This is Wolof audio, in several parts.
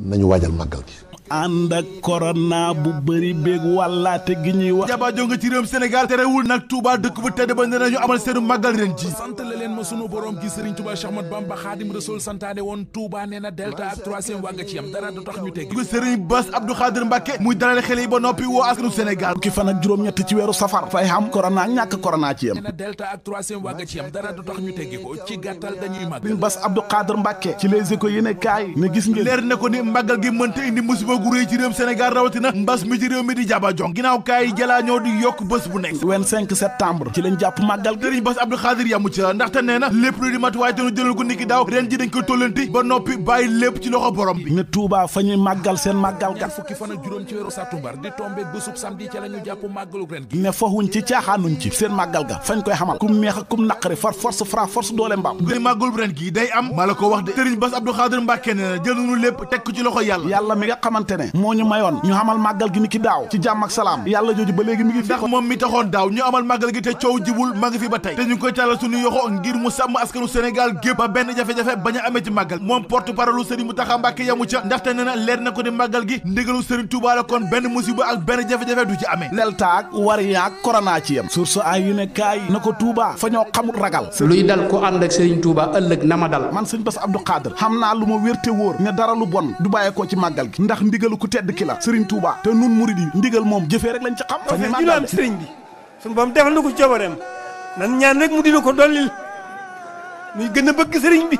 nañu waajal màggal gi. ànd ak corona bu bëri béeg wàllaate gi ñuy wax jabaajo nga ci réewum Sénégal terewul nag Touba dëkk bu tedd ba ne nañu amal seenu màggal ren ji sant la leen ma sunu borom gi Serigne Touba Cheikh Ahmadou Bamba Khadim Rasoul santaane woon Touba nee na delta ak troisième wàgga ci yam dara du tax ñu tegg Serigne Bass Abdou Khadir Mbacké muy dalal xel yi ba noppi woo askanu Sénégal fukki fan ak juróom-ñett ci weeru safar fay xam corona ak ñàkk corona ci yam nee na delta ak troisième wàgga ci yam dara du tax ñu teggi ko ci gàttal dañuy màgg Serigne Bass Abdou Khadir Mbacké ci Les Échos yéene kaay ne gis ngeen leer na ko ni màggal gi mënta indi musiba gu réy ci réewum Sénégal rawatina mbas mi ci réew mi di jaba jong ginnaaw kaay yi jalaa ñoo di yokk bés bu nekk 25 septembre ci lañ jàpp màggal gi Serigne Bass Abdou Khadir yamu ca ndaxte nee na lépp lu di matuwaay te nu jëlal ko niki daaw ren ji dañ ko tollanti ba noppi bàyyi lépp ci loxo borom bi ne Touba fa ñuy màggal seen màggal ga fukki fan ak juróom ci weeru sàttumbar di tombe bésub samedi ca la ñu jàpp màggalu ren gi ne faxuñ ci caaxaanuñ ci seen màggal ga fañ koy xamal kum neex ak kum naqari far force fra force doole mbaam gëni màggalu ren gi day am maa la ko wax de Serigne Bass Abdou Khadir Mbacké nee na jël nañu lépp teg ko ci loxo yàlla mi nga xamante ne moo ñu mayoon ñu xamal màggal gi ni ki daaw ci jàmm ak salaam yàlla jooju ba léegi mi ngi fi ndax moom mi taxoon daaw ñu amal màggal gi te coow jibul ma ngi fi ba tey te ñu ngi koy tàllal suñu yoxo ngir mu sàmm askanu Sénégal gépp ba benn jafe-jafe bañ a amee ci màggal moom porte parole Serigne Mountakha Mbacké yamu ca ndaxte nee na leer na ko ni màggal gi ndigalu Serigne Touba la kon benn musiba ak benn jafe-jafe du ci amee lelta ak wariya ak corona ci yam source ay yu ne kaay na ko Touba fa ñoo xamul ragal luy dal ko ànd ak Serigne Touba ëllëg na ma dal man Serigne Bass Abdou Khadir xam naa lu ma wérte wóor ne dara lu bon du bàyyeekoo ci màggal gi ndax ndigalu ku tedd ki la Serigne Touba te nun murid yi ndigal moom jëfee rek lañ ci xam fa ñu am sëriñ bi suñu boom defal na ko coobareem nan ñaan rek mu dina ko dollil muy gën a bëgg sëriñ bi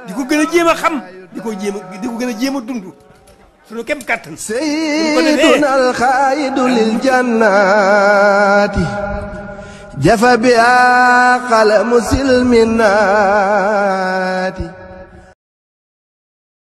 di ko gën a jéem a xam di ko gën a jéem a dund suñu kem kàttan sayyiduna alxaayidu lil jannati jafa bi qalamu silminati